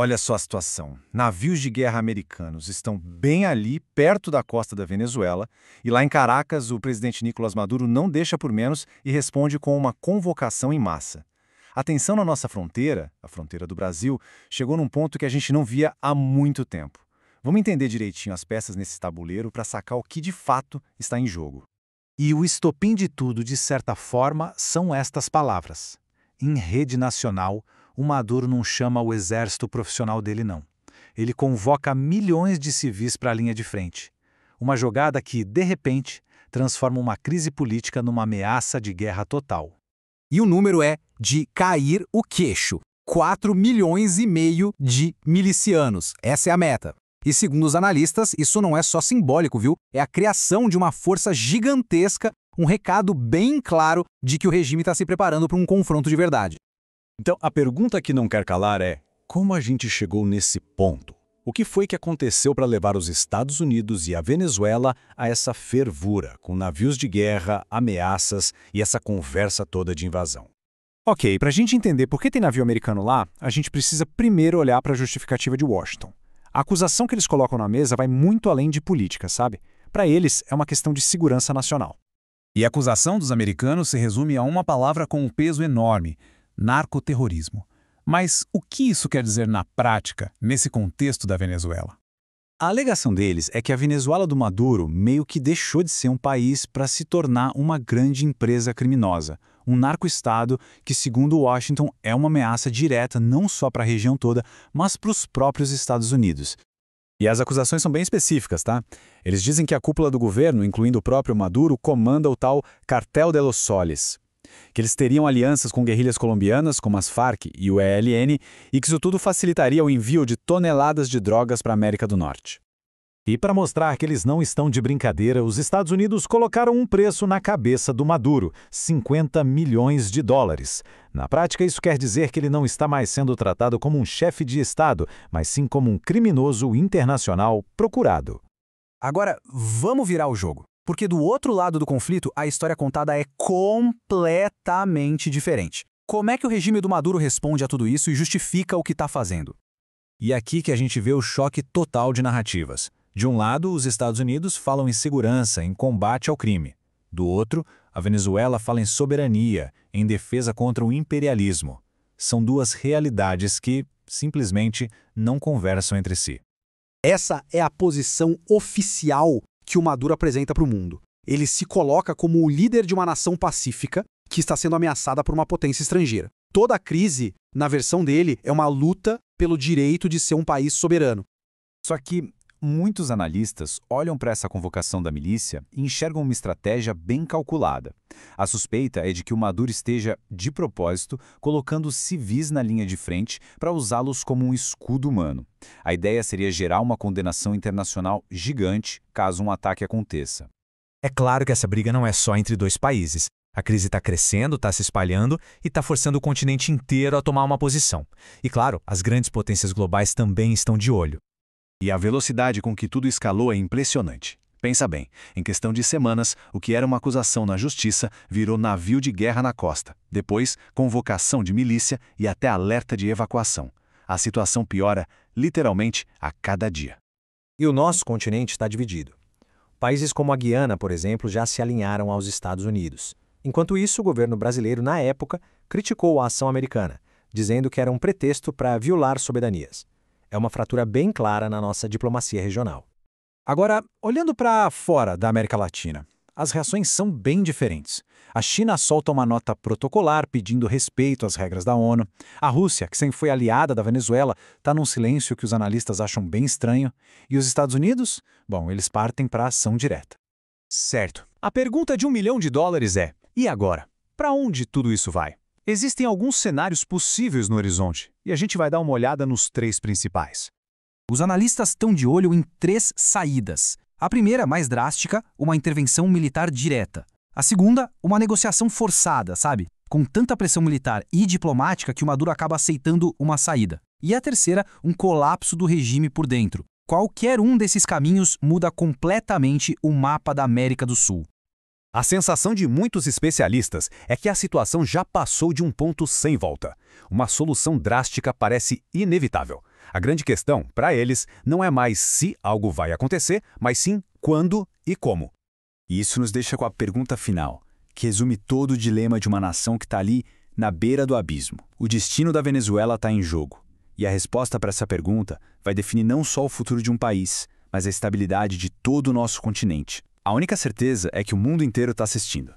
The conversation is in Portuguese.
Olha só a situação. Navios de guerra americanos estão bem ali, perto da costa da Venezuela, e lá em Caracas o presidente Nicolás Maduro não deixa por menos e responde com uma convocação em massa. A tensão na nossa fronteira, a fronteira do Brasil, chegou num ponto que a gente não via há muito tempo. Vamos entender direitinho as peças nesse tabuleiro para sacar o que de fato está em jogo. E o estopim de tudo, de certa forma, são estas palavras. Em rede nacional, o Maduro não chama o exército profissional dele, não. Ele convoca milhões de civis para a linha de frente. Uma jogada que, de repente, transforma uma crise política numa ameaça de guerra total. E o número é de cair o queixo. 4,5 milhões de milicianos. Essa é a meta. E segundo os analistas, isso não é só simbólico, viu? É a criação de uma força gigantesca, um recado bem claro de que o regime está se preparando para um confronto de verdade. Então, a pergunta que não quer calar é: como a gente chegou nesse ponto? O que foi que aconteceu para levar os Estados Unidos e a Venezuela a essa fervura, com navios de guerra, ameaças e essa conversa toda de invasão? Ok, para a gente entender por que tem navio americano lá, a gente precisa primeiro olhar para a justificativa de Washington. A acusação que eles colocam na mesa vai muito além de política, sabe? Para eles, é uma questão de segurança nacional. E a acusação dos americanos se resume a uma palavra com um peso enorme: narcoterrorismo. Mas o que isso quer dizer na prática, nesse contexto da Venezuela? A alegação deles é que a Venezuela do Maduro meio que deixou de ser um país para se tornar uma grande empresa criminosa, um narco-estado que, segundo Washington, é uma ameaça direta não só para a região toda, mas para os próprios Estados Unidos. E as acusações são bem específicas, tá? Eles dizem que a cúpula do governo, incluindo o próprio Maduro, comanda o tal Cartel de los Soles, que eles teriam alianças com guerrilhas colombianas, como as Farc e o ELN, e que isso tudo facilitaria o envio de toneladas de drogas para a América do Norte. E para mostrar que eles não estão de brincadeira, os Estados Unidos colocaram um preço na cabeça do Maduro, 50 milhões de dólares. Na prática, isso quer dizer que ele não está mais sendo tratado como um chefe de Estado, mas sim como um criminoso internacional procurado. Agora, vamos virar o jogo. Porque do outro lado do conflito, a história contada é completamente diferente. Como é que o regime do Maduro responde a tudo isso e justifica o que está fazendo? E é aqui que a gente vê o choque total de narrativas. De um lado, os Estados Unidos falam em segurança, em combate ao crime. Do outro, a Venezuela fala em soberania, em defesa contra o imperialismo. São duas realidades que, simplesmente, não conversam entre si. Essa é a posição oficial que o Maduro apresenta para o mundo. Ele se coloca como o líder de uma nação pacífica que está sendo ameaçada por uma potência estrangeira. Toda a crise, na versão dele, é uma luta pelo direito de ser um país soberano. Só que muitos analistas olham para essa convocação da milícia e enxergam uma estratégia bem calculada. A suspeita é de que o Maduro esteja, de propósito, colocando civis na linha de frente para usá-los como um escudo humano. A ideia seria gerar uma condenação internacional gigante caso um ataque aconteça. É claro que essa briga não é só entre dois países. A crise está crescendo, está se espalhando e está forçando o continente inteiro a tomar uma posição. E claro, as grandes potências globais também estão de olho. E a velocidade com que tudo escalou é impressionante. Pensa bem, em questão de semanas, o que era uma acusação na justiça virou navio de guerra na costa. Depois, convocação de milícia e até alerta de evacuação. A situação piora, literalmente, a cada dia. E o nosso continente está dividido. Países como a Guiana, por exemplo, já se alinharam aos Estados Unidos. Enquanto isso, o governo brasileiro, na época, criticou a ação americana, dizendo que era um pretexto para violar soberanias. É uma fratura bem clara na nossa diplomacia regional. Agora, olhando para fora da América Latina, as reações são bem diferentes. A China solta uma nota protocolar pedindo respeito às regras da ONU. A Rússia, que sempre foi aliada da Venezuela, está num silêncio que os analistas acham bem estranho. E os Estados Unidos? Bom, eles partem para a ação direta. Certo. A pergunta de $1 milhão é: e agora? Para onde tudo isso vai? Existem alguns cenários possíveis no horizonte, e a gente vai dar uma olhada nos 3 principais. Os analistas estão de olho em 3 saídas. A primeira, mais drástica, uma intervenção militar direta. A segunda, uma negociação forçada, sabe? Com tanta pressão militar e diplomática que o Maduro acaba aceitando uma saída. E a terceira, um colapso do regime por dentro. Qualquer um desses caminhos muda completamente o mapa da América do Sul. A sensação de muitos especialistas é que a situação já passou de um ponto sem volta. Uma solução drástica parece inevitável. A grande questão, para eles, não é mais se algo vai acontecer, mas sim quando e como. E isso nos deixa com a pergunta final, que resume todo o dilema de uma nação que está ali na beira do abismo. O destino da Venezuela está em jogo. E a resposta para essa pergunta vai definir não só o futuro de um país, mas a estabilidade de todo o nosso continente. A única certeza é que o mundo inteiro está assistindo.